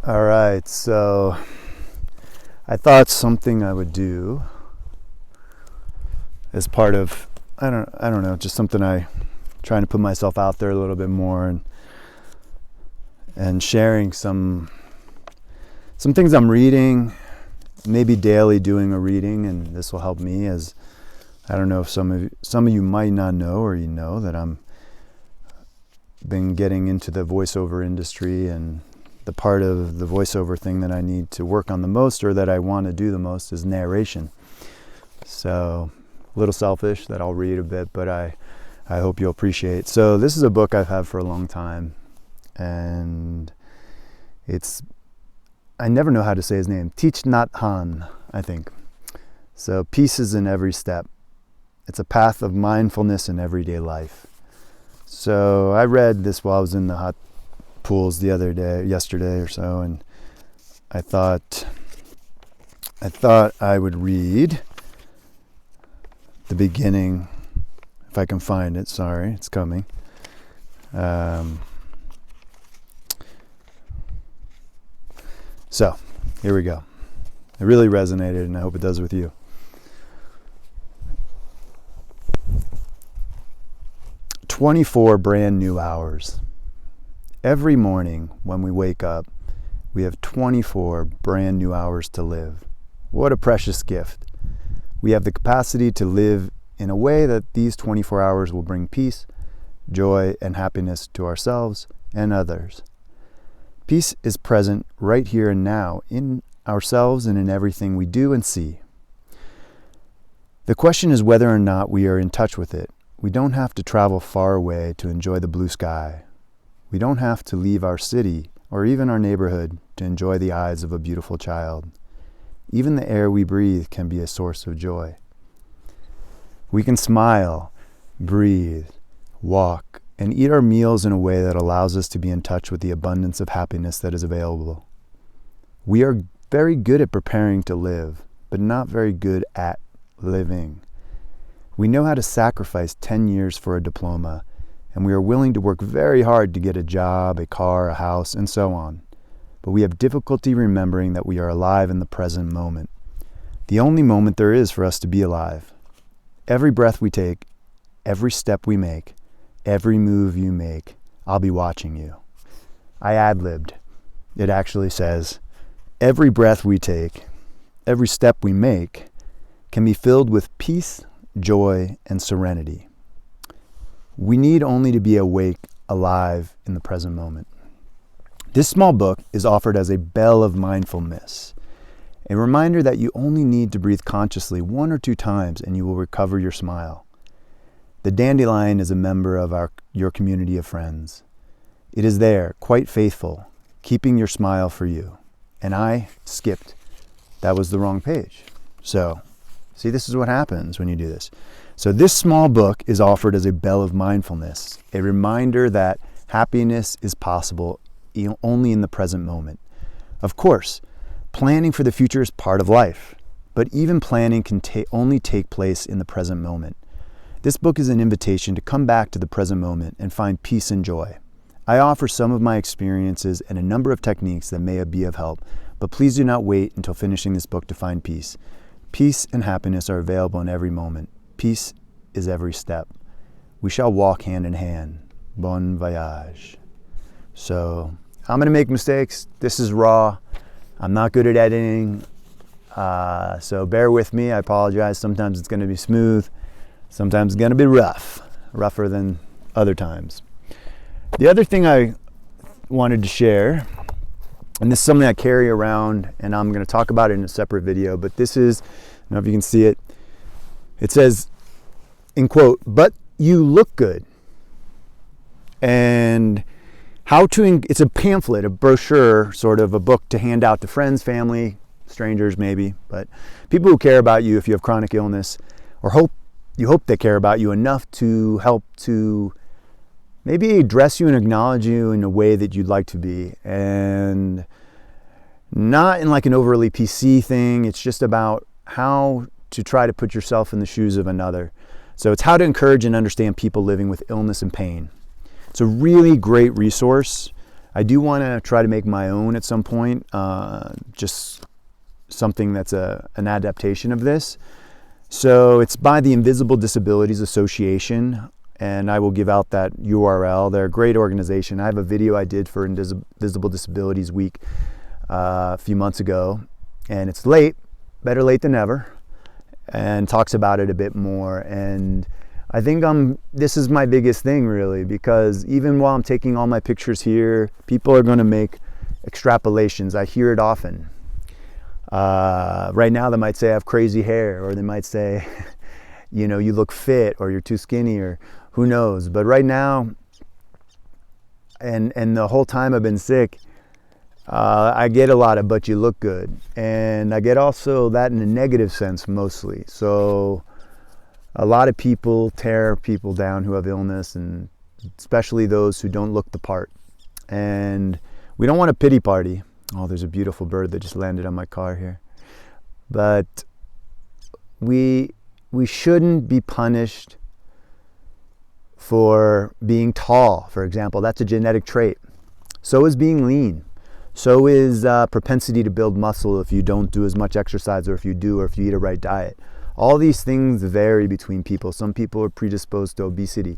All right, so I thought something I would do as part of I don't know, just something trying to put myself out there a little bit more and sharing some things I'm reading, maybe daily doing a reading, and this will help me. As I don't know if some of you might not know, or you know that I'm been getting into the voiceover industry, and the part of the voiceover thing that I need to work on the most, or that I want to do the most, is narration. So a little selfish that I'll read a bit, but I hope you'll appreciate. So this is a book I've had for a long time, and I never know how to say his name. Thich Nhat Hanh, I think. So peace is in every step. It's a path of mindfulness in everyday life. So I read this while I was in the hot pools yesterday or so, and I thought I would read the beginning, if I can find it. Sorry, it's coming. So here we go. It really resonated, and I hope it does with you. "24 brand new hours. Every morning when we wake up, we have 24 brand new hours to live. What a precious gift. We have the capacity to live in a way that these 24 hours will bring peace, joy, and happiness to ourselves and others. Peace is present right here and now, in ourselves and in everything we do and see. The question is whether or not we are in touch with it. We don't have to travel far away to enjoy the blue sky. We don't have to leave our city or even our neighborhood to enjoy the eyes of a beautiful child. Even the air we breathe can be a source of joy. We can smile, breathe, walk, and eat our meals in a way that allows us to be in touch with the abundance of happiness that is available. We are very good at preparing to live, but not very good at living. We know how to sacrifice 10 years for a diploma, and we are willing to work very hard to get a job, a car, a house, and so on. But we have difficulty remembering that we are alive in the present moment, the only moment there is for us to be alive. Every breath we take, every step we make, every move you make, I'll be watching you." I ad-libbed. It actually says, every breath we take, every step we make can be filled with peace, joy, and serenity. We need only to be awake, alive in the present moment. This small book is offered as a bell of mindfulness, a reminder that you only need to breathe consciously 1 or 2 times and you will recover your smile. The dandelion is a member of your community of friends. It is there, quite faithful, keeping your smile for you. And I skipped. That was the wrong page. So, see, this is what happens when you do this. So this small book is offered as a bell of mindfulness, a reminder that happiness is possible only in the present moment. Of course, planning for the future is part of life, but even planning can only take place in the present moment. This book is an invitation to come back to the present moment and find peace and joy. I offer some of my experiences and a number of techniques that may be of help, but please do not wait until finishing this book to find peace. Peace and happiness are available in every moment. Peace is every step. We shall walk hand in hand. Bon voyage. So I'm going to make mistakes. This is raw. I'm not good at editing. So bear with me. I apologize. Sometimes it's going to be smooth. Sometimes it's going to be rougher than other times. The other thing I wanted to share, and this is something I carry around, and I'm going to talk about it in a separate video, but this is, I don't know if you can see it. It says, in quote, "But you look good." And it's a pamphlet, a brochure, sort of a book to hand out to friends, family, strangers maybe, but people who care about you if you have chronic illness, or you hope they care about you enough to help to maybe address you and acknowledge you in a way that you'd like to be. And not in like an overly PC thing. It's just about how to try to put yourself in the shoes of another. So it's how to encourage and understand people living with illness and pain. It's a really great resource. I do want to try to make my own at some point, just something that's an adaptation of this. So it's by the Invisible Disabilities Association, and I will give out that URL. They're a great organization. I have a video I did for Invisible Disabilities Week a few months ago, and it's late, better late than never, and talks about it a bit more. And I think this is my biggest thing, really, because even while I'm taking all my pictures here, people are going to make extrapolations. I hear it often. Right now they might say I have crazy hair, or they might say, you know, you look fit, or you're too skinny, or who knows. But right now, and the whole time I've been sick, I get a lot of "but you look good," and I get also that in a negative sense mostly. So a lot of people tear people down who have illness, and especially those who don't look the part. And we don't want a pity party. Oh, there's a beautiful bird that just landed on my car here. But we shouldn't be punished for being tall, for example. That's a genetic trait. So is being lean. So is propensity to build muscle if you don't do as much exercise, or if you do, or if you eat a right diet. All these things vary between people. Some people are predisposed to obesity.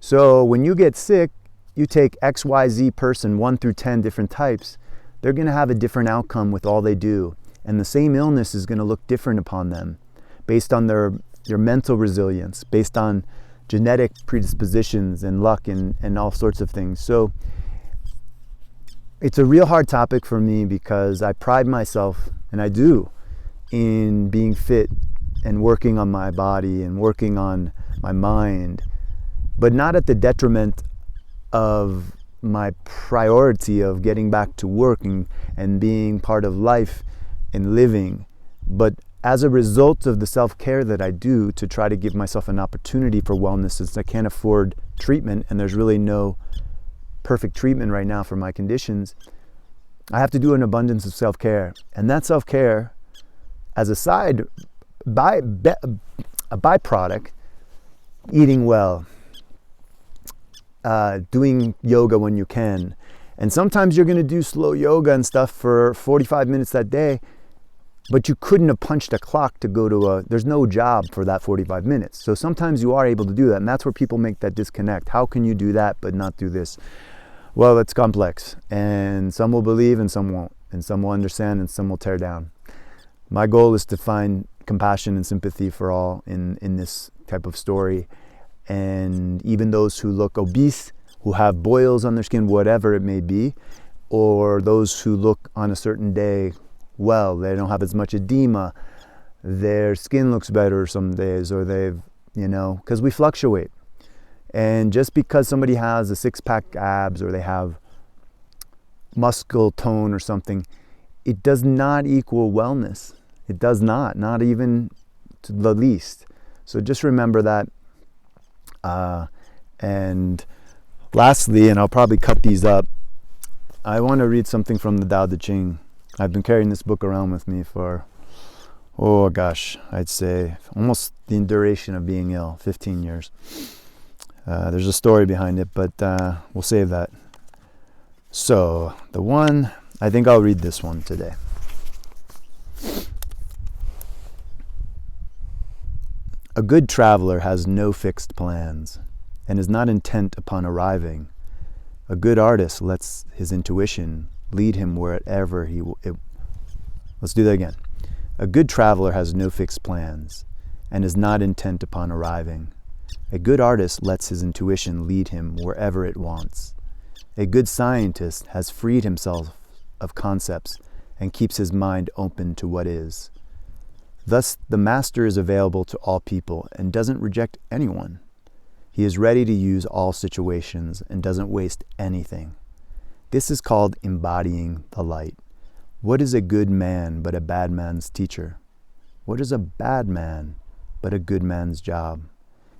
So when you get sick, you take XYZ person, 1 through 10 different types, they're going to have a different outcome with all they do. And the same illness is going to look different upon them based on their mental resilience, based on genetic predispositions and luck and all sorts of things. So it's a real hard topic for me, because I pride myself, and I do, in being fit and working on my body and working on my mind, but not at the detriment of my priority of getting back to working and being part of life and living, but as a result of the self-care that I do to try to give myself an opportunity for wellness, since I can't afford treatment and there's really no perfect treatment right now for my conditions. I have to do an abundance of self-care, and that self-care as a side a byproduct, eating well, doing yoga when you can. And sometimes you're going to do slow yoga and stuff for 45 minutes that day, but you couldn't have punched a clock to go to there's no job for that 45 minutes. So sometimes you are able to do that, and that's where people make that disconnect. How can you do that but not do this? Well, it's complex, and some will believe and some won't, and some will understand and some will tear down. My goal is to find compassion and sympathy for all in this type of story. And even those who look obese, who have boils on their skin, whatever it may be, or those who look on a certain day well, they don't have as much edema, their skin looks better some days, or they've, because we fluctuate. And just because somebody has a six-pack abs, or they have muscle tone or something, it does not equal wellness. It does not even to the least. So just remember that. And lastly, and I'll probably cut these up, I want to read something from the Tao Te Ching. I've been carrying this book around with me for, I'd say almost the duration of being ill, 15 years. There's a story behind it, but we'll save that. So I think I'll read this one today. A good traveler has no fixed plans and is not intent upon arriving. A good artist lets his intuition lead him wherever Let's do that again. A good traveler has no fixed plans and is not intent upon arriving. A good artist lets his intuition lead him wherever it wants. A good scientist has freed himself of concepts and keeps his mind open to what is. Thus, the master is available to all people and doesn't reject anyone. He is ready to use all situations and doesn't waste anything. This is called embodying the light. What is a good man but a bad man's teacher? What is a bad man but a good man's job?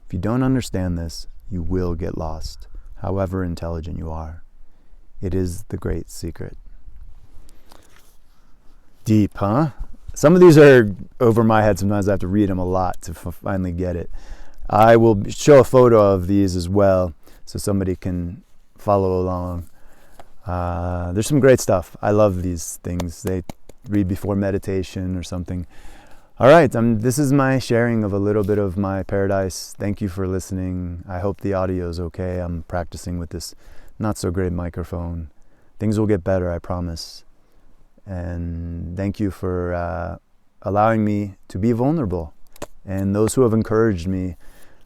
If you don't understand this, you will get lost, however intelligent you are. It is the great secret. Deep, huh? Some of these are over my head. Sometimes I have to read them a lot to finally get it. I will show a photo of these as well so somebody can follow along. There's some great stuff. I love these things. They read before meditation or something. All right, this is my sharing of a little bit of my paradise. Thank you for listening. I hope the audio is okay. I'm practicing with this not so great microphone. Things will get better, I promise. And thank you for allowing me to be vulnerable. And those who have encouraged me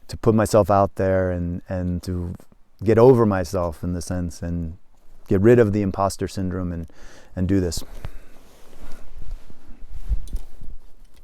to put myself out there and to get over myself in the sense and get rid of the imposter syndrome and do this.